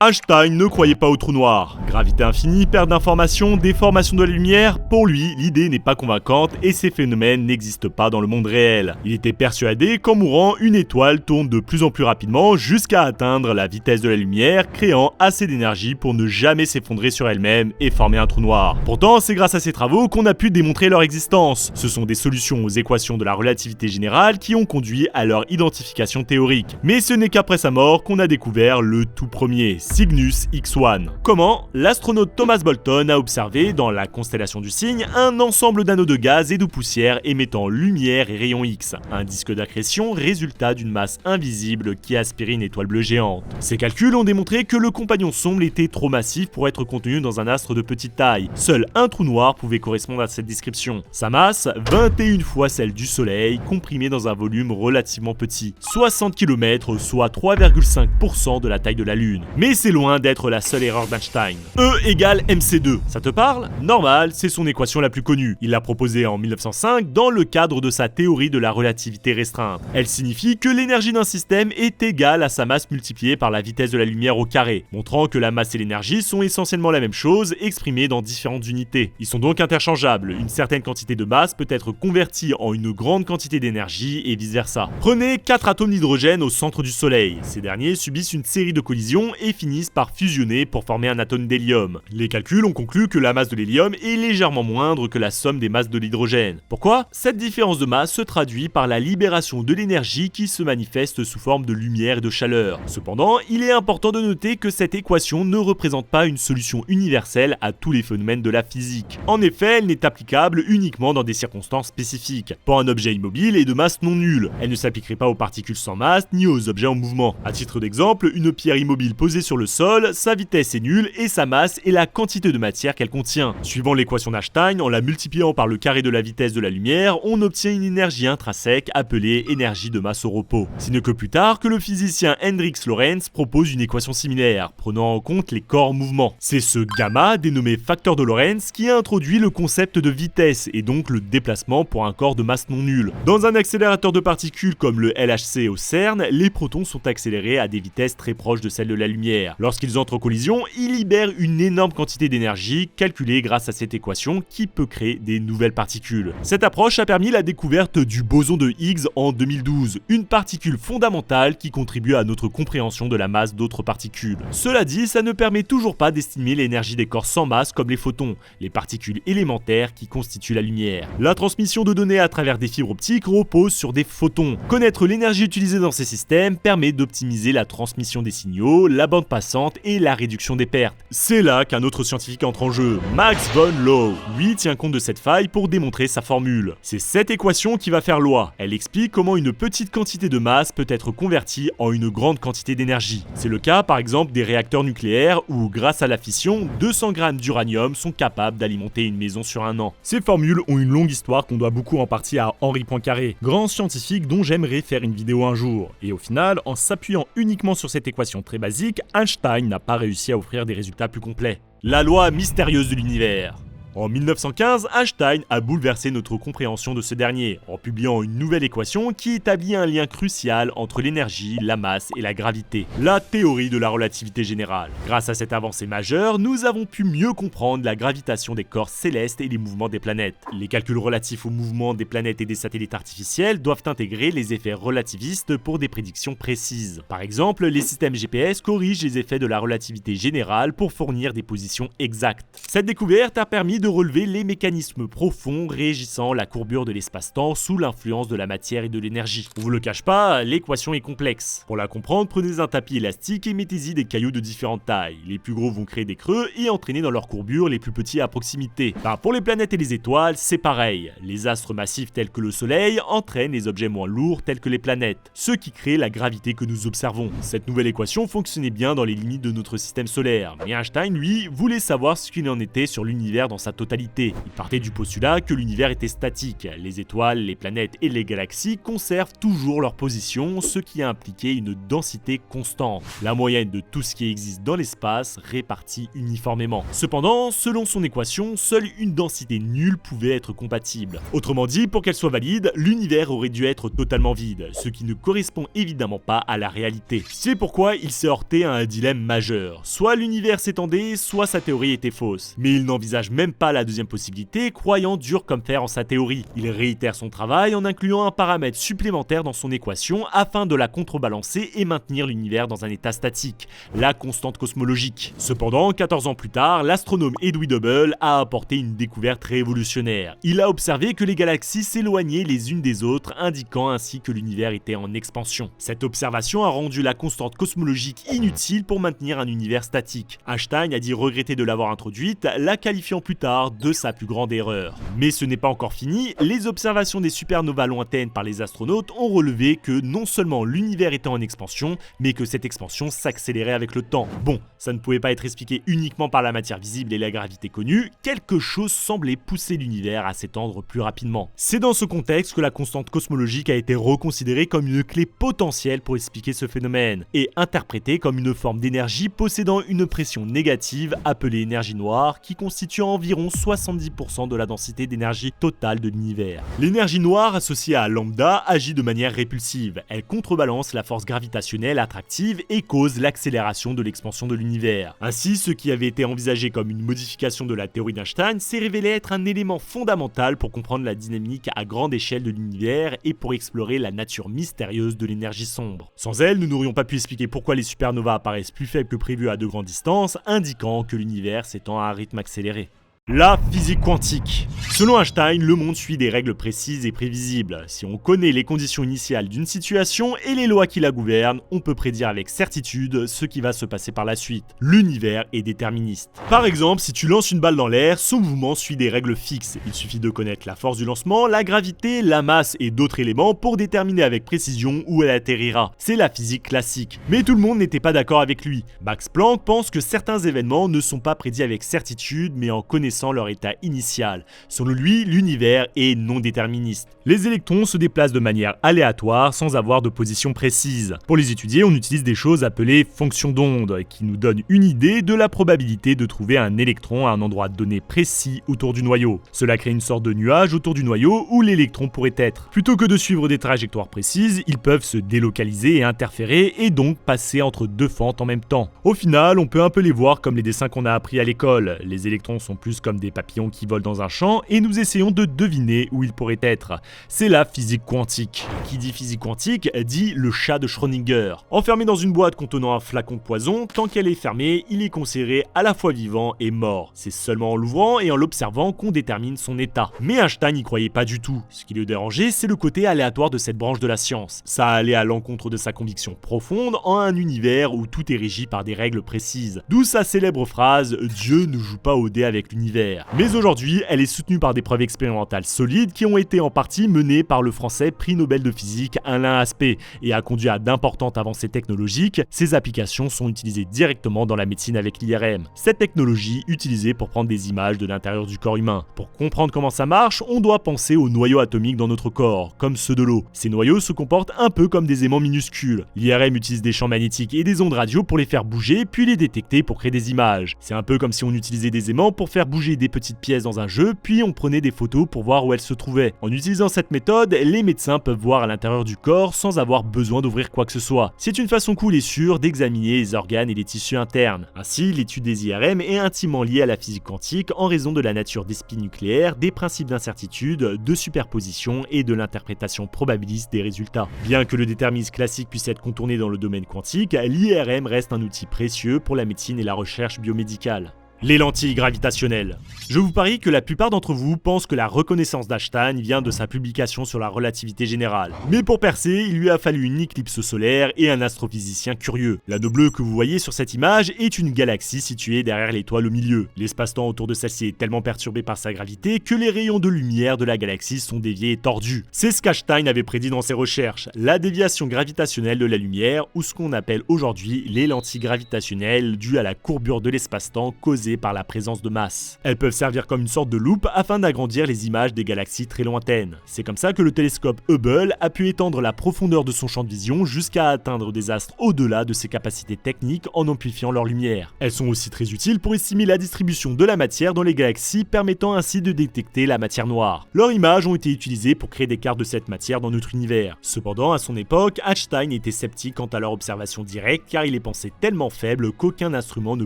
Einstein ne croyait pas au trou noir. Gravité infinie, perte d'informations, déformation de la lumière, pour lui, l'idée n'est pas convaincante et ces phénomènes n'existent pas dans le monde réel. Il était persuadé qu'en mourant, une étoile tourne de plus en plus rapidement jusqu'à atteindre la vitesse de la lumière, créant assez d'énergie pour ne jamais s'effondrer sur elle-même et former un trou noir. Pourtant, c'est grâce à ces travaux qu'on a pu démontrer leur existence. Ce sont des solutions aux équations de la relativité générale qui ont conduit à leur identification théorique. Mais ce n'est qu'après sa mort qu'on a découvert le tout premier, Cygnus X1. Comment? L'astronaute Thomas Bolton a observé, dans la constellation du Cygne, un ensemble d'anneaux de gaz et de poussière émettant lumière et rayons X, un disque d'accrétion résultat d'une masse invisible qui aspirait une étoile bleue géante. Ces calculs ont démontré que le compagnon sombre était trop massif pour être contenu dans un astre de petite taille. Seul un trou noir pouvait correspondre à cette description. Sa masse, 21 fois celle du Soleil, comprimée dans un volume relativement petit, 60 km, soit 3,5% de la taille de la Lune. Mais c'est loin d'être la seule erreur d'Einstein. E égale mc2, ça te parle? Normal, c'est son équation la plus connue. Il l'a proposée en 1905 dans le cadre de sa théorie de la relativité restreinte. Elle signifie que l'énergie d'un système est égale à sa masse multipliée par la vitesse de la lumière au carré, montrant que la masse et l'énergie sont essentiellement la même chose, exprimée dans différentes unités. Ils sont donc interchangeables. Une certaine quantité de masse peut être convertie en une grande quantité d'énergie et vice-versa. Prenez 4 atomes d'hydrogène au centre du Soleil. Ces derniers subissent une série de collisions et finissent par fusionner pour former un atome d'hélium. Les calculs ont conclu que la masse de l'hélium est légèrement moindre que la somme des masses de l'hydrogène. Pourquoi? Cette différence de masse se traduit par la libération de l'énergie qui se manifeste sous forme de lumière et de chaleur. Cependant, il est important de noter que cette équation ne représente pas une solution universelle à tous les phénomènes de la physique. En effet, elle n'est applicable uniquement dans des circonstances spécifiques. Pour un objet immobile et de masse non nulle, elle ne s'appliquerait pas aux particules sans masse ni aux objets en mouvement. À titre d'exemple, une pierre immobile posée sur le sol, sa vitesse est nulle et sa masse est la quantité de matière qu'elle contient. Suivant l'équation d'Einstein, en la multipliant par le carré de la vitesse de la lumière, on obtient une énergie intrinsèque appelée énergie de masse au repos. Ce n'est que plus tard que le physicien Hendrik Lorentz propose une équation similaire, prenant en compte les corps en mouvement. C'est ce gamma, dénommé facteur de Lorentz, qui a introduit le concept de vitesse et donc le déplacement pour un corps de masse non nulle. Dans un accélérateur de particules comme le LHC au CERN, les protons sont accélérés à des vitesses très proches de celles de la lumière. Lorsqu'ils entrent en collision, ils libèrent une énorme quantité d'énergie, calculée grâce à cette équation qui peut créer des nouvelles particules. Cette approche a permis la découverte du boson de Higgs en 2012, une particule fondamentale qui contribue à notre compréhension de la masse d'autres particules. Cela dit, ça ne permet toujours pas d'estimer l'énergie des corps sans masse comme les photons, les particules élémentaires qui constituent la lumière. La transmission de données à travers des fibres optiques repose sur des photons. Connaître l'énergie utilisée dans ces systèmes permet d'optimiser la transmission des signaux, la bande passante et la réduction des pertes. C'est là qu'un autre scientifique entre en jeu, Max von Laue. Lui tient compte de cette faille pour démontrer sa formule. C'est cette équation qui va faire loi. Elle explique comment une petite quantité de masse peut être convertie en une grande quantité d'énergie. C'est le cas par exemple des réacteurs nucléaires où, grâce à la fission, 200 grammes d'uranium sont capables d'alimenter une maison sur un an. Ces formules ont une longue histoire qu'on doit beaucoup en partie à Henri Poincaré, grand scientifique dont j'aimerais faire une vidéo un jour. Et au final, en s'appuyant uniquement sur cette équation très basique, Einstein n'a pas réussi à offrir des résultats plus complets. La loi mystérieuse de l'univers. En 1915, Einstein a bouleversé notre compréhension de ce dernier, en publiant une nouvelle équation qui établit un lien crucial entre l'énergie, la masse et la gravité, la théorie de la relativité générale. Grâce à cette avancée majeure, nous avons pu mieux comprendre la gravitation des corps célestes et les mouvements des planètes. Les calculs relatifs aux mouvements des planètes et des satellites artificiels doivent intégrer les effets relativistes pour des prédictions précises. Par exemple, les systèmes GPS corrigent les effets de la relativité générale pour fournir des positions exactes. Cette découverte a permis de relever les mécanismes profonds régissant la courbure de l'espace-temps sous l'influence de la matière et de l'énergie. On vous le cache pas, l'équation est complexe. Pour la comprendre, prenez un tapis élastique et mettez-y des cailloux de différentes tailles. Les plus gros vont créer des creux et entraîner dans leur courbure les plus petits à proximité. Pour les planètes et les étoiles, c'est pareil. Les astres massifs tels que le Soleil entraînent les objets moins lourds tels que les planètes, ce qui crée la gravité que nous observons. Cette nouvelle équation fonctionnait bien dans les limites de notre système solaire, mais Einstein, lui, voulait savoir ce qu'il en était sur l'univers dans sa sa totalité. Il partait du postulat que l'univers était statique. Les étoiles, les planètes et les galaxies conservent toujours leur position, ce qui a impliqué une densité constante, la moyenne de tout ce qui existe dans l'espace répartie uniformément. Cependant, selon son équation, seule une densité nulle pouvait être compatible. Autrement dit, pour qu'elle soit valide, l'univers aurait dû être totalement vide, ce qui ne correspond évidemment pas à la réalité. C'est pourquoi il s'est heurté à un dilemme majeur. Soit l'univers s'étendait, soit sa théorie était fausse. Mais il n'envisage même pas la deuxième possibilité, croyant dur comme fer en sa théorie. Il réitère son travail en incluant un paramètre supplémentaire dans son équation afin de la contrebalancer et maintenir l'univers dans un état statique, la constante cosmologique. Cependant, 14 ans plus tard, l'astronome Edwin Hubble a apporté une découverte révolutionnaire. Il a observé que les galaxies s'éloignaient les unes des autres, indiquant ainsi que l'univers était en expansion. Cette observation a rendu la constante cosmologique inutile pour maintenir un univers statique. Einstein a dit regretter de l'avoir introduite, la qualifiant plus tard de sa plus grande erreur. Mais ce n'est pas encore fini, les observations des supernovas lointaines par les astronautes ont relevé que non seulement l'univers était en expansion, mais que cette expansion s'accélérait avec le temps. Bon, ça ne pouvait pas être expliqué uniquement par la matière visible et la gravité connue, quelque chose semblait pousser l'univers à s'étendre plus rapidement. C'est dans ce contexte que la constante cosmologique a été reconsidérée comme une clé potentielle pour expliquer ce phénomène, et interprétée comme une forme d'énergie possédant une pression négative appelée énergie noire, qui constitue environ 70% de la densité d'énergie totale de l'univers. L'énergie noire associée à lambda agit de manière répulsive, elle contrebalance la force gravitationnelle attractive et cause l'accélération de l'expansion de l'univers. Ainsi, ce qui avait été envisagé comme une modification de la théorie d'Einstein s'est révélé être un élément fondamental pour comprendre la dynamique à grande échelle de l'univers et pour explorer la nature mystérieuse de l'énergie sombre. Sans elle, nous n'aurions pas pu expliquer pourquoi les supernovas apparaissent plus faibles que prévu à de grandes distances, indiquant que l'univers s'étend à un rythme accéléré. La physique quantique. Selon Einstein, le monde suit des règles précises et prévisibles. Si on connaît les conditions initiales d'une situation et les lois qui la gouvernent, on peut prédire avec certitude ce qui va se passer par la suite. L'univers est déterministe. Par exemple, si tu lances une balle dans l'air, son mouvement suit des règles fixes. Il suffit de connaître la force du lancement, la gravité, la masse et d'autres éléments pour déterminer avec précision où elle atterrira. C'est la physique classique. Mais tout le monde n'était pas d'accord avec lui. Max Planck pense que certains événements ne sont pas prédits avec certitude, mais en connaissant leur état initial. Selon lui, l'univers est non déterministe. Les électrons se déplacent de manière aléatoire sans avoir de position précise. Pour les étudier, on utilise des choses appelées fonctions d'onde, qui nous donnent une idée de la probabilité de trouver un électron à un endroit donné précis autour du noyau. Cela crée une sorte de nuage autour du noyau où l'électron pourrait être. Plutôt que de suivre des trajectoires précises, ils peuvent se délocaliser et interférer et donc passer entre deux fentes en même temps. Au final, on peut un peu les voir comme les dessins qu'on a appris à l'école. Les électrons sont plus comme des papillons qui volent dans un champ et nous essayons de deviner où ils pourraient être. C'est la physique quantique. Qui dit physique quantique dit le chat de Schrödinger. Enfermé dans une boîte contenant un flacon de poison, tant qu'elle est fermée, il est considéré à la fois vivant et mort. C'est seulement en l'ouvrant et en l'observant qu'on détermine son état. Mais Einstein n'y croyait pas du tout. Ce qui le dérangeait, c'est le côté aléatoire de cette branche de la science. Ça allait à l'encontre de sa conviction profonde en un univers où tout est régi par des règles précises. D'où sa célèbre phrase « Dieu ne joue pas au dé avec l'univers ». Mais aujourd'hui, elle est soutenue par des preuves expérimentales solides qui ont été en partie menées par le français prix Nobel de physique Alain Aspect et a conduit à d'importantes avancées technologiques. Ces applications sont utilisées directement dans la médecine avec l'IRM. Cette technologie utilisée pour prendre des images de l'intérieur du corps humain. Pour comprendre comment ça marche, on doit penser aux noyaux atomiques dans notre corps, comme ceux de l'eau. Ces noyaux se comportent un peu comme des aimants minuscules. L'IRM utilise des champs magnétiques et des ondes radio pour les faire bouger, puis les détecter pour créer des images. C'est un peu comme si on utilisait des aimants pour faire bouger des petites pièces dans un jeu, puis on prenait des photos pour voir où elles se trouvaient. En utilisant cette méthode, les médecins peuvent voir à l'intérieur du corps sans avoir besoin d'ouvrir quoi que ce soit. C'est une façon cool et sûre d'examiner les organes et les tissus internes. Ainsi, l'étude des IRM est intimement liée à la physique quantique en raison de la nature des spins nucléaires, des principes d'incertitude, de superposition et de l'interprétation probabiliste des résultats. Bien que le déterminisme classique puisse être contourné dans le domaine quantique, l'IRM reste un outil précieux pour la médecine et la recherche biomédicale. Les lentilles gravitationnelles. Je vous parie que la plupart d'entre vous pensent que la reconnaissance d'Einstein vient de sa publication sur la relativité générale. Mais pour percer, il lui a fallu une éclipse solaire et un astrophysicien curieux. L'anneau bleu que vous voyez sur cette image est une galaxie située derrière l'étoile au milieu. L'espace-temps autour de celle-ci est tellement perturbé par sa gravité que les rayons de lumière de la galaxie sont déviés et tordus. C'est ce qu'Einstein avait prédit dans ses recherches, la déviation gravitationnelle de la lumière, ou ce qu'on appelle aujourd'hui les lentilles gravitationnelles dues à la courbure de l'espace-temps causée causée par la présence de masse. Elles peuvent servir comme une sorte de loupe afin d'agrandir les images des galaxies très lointaines. C'est comme ça que le télescope Hubble a pu étendre la profondeur de son champ de vision jusqu'à atteindre des astres au-delà de ses capacités techniques en amplifiant leur lumière. Elles sont aussi très utiles pour estimer la distribution de la matière dans les galaxies, permettant ainsi de détecter la matière noire. Leurs images ont été utilisées pour créer des cartes de cette matière dans notre univers. Cependant, à son époque, Einstein était sceptique quant à leur observation directe car il les pensait tellement faibles qu'aucun instrument ne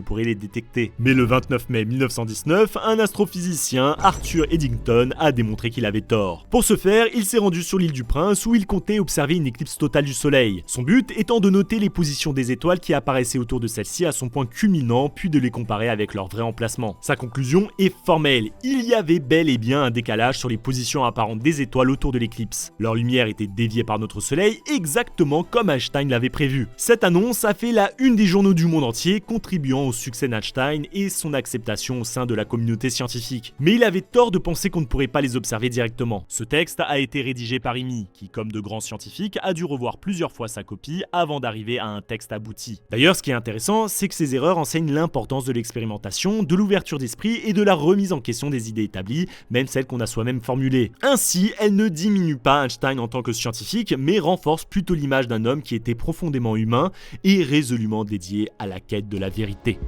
pourrait les détecter. Mais le 29 mai 1919, un astrophysicien, Arthur Eddington, a démontré qu'il avait tort. Pour ce faire, il s'est rendu sur l'île du Prince où il comptait observer une éclipse totale du Soleil. Son but étant de noter les positions des étoiles qui apparaissaient autour de celle-ci à son point culminant, puis de les comparer avec leur vrai emplacement. Sa conclusion est formelle, il y avait bel et bien un décalage sur les positions apparentes des étoiles autour de l'éclipse. Leur lumière était déviée par notre Soleil exactement comme Einstein l'avait prévu. Cette annonce a fait la une des journaux du monde entier, contribuant au succès d'Einstein et son acceptation au sein de la communauté scientifique. Mais il avait tort de penser qu'on ne pourrait pas les observer directement. Ce texte a été rédigé par Imi, qui, comme de grands scientifiques, a dû revoir plusieurs fois sa copie avant d'arriver à un texte abouti. D'ailleurs, ce qui est intéressant, c'est que ces erreurs enseignent l'importance de l'expérimentation, de l'ouverture d'esprit et de la remise en question des idées établies, même celles qu'on a soi-même formulées. Ainsi, elles ne diminuent pas Einstein en tant que scientifique, mais renforcent plutôt l'image d'un homme qui était profondément humain et résolument dédié à la quête de la vérité.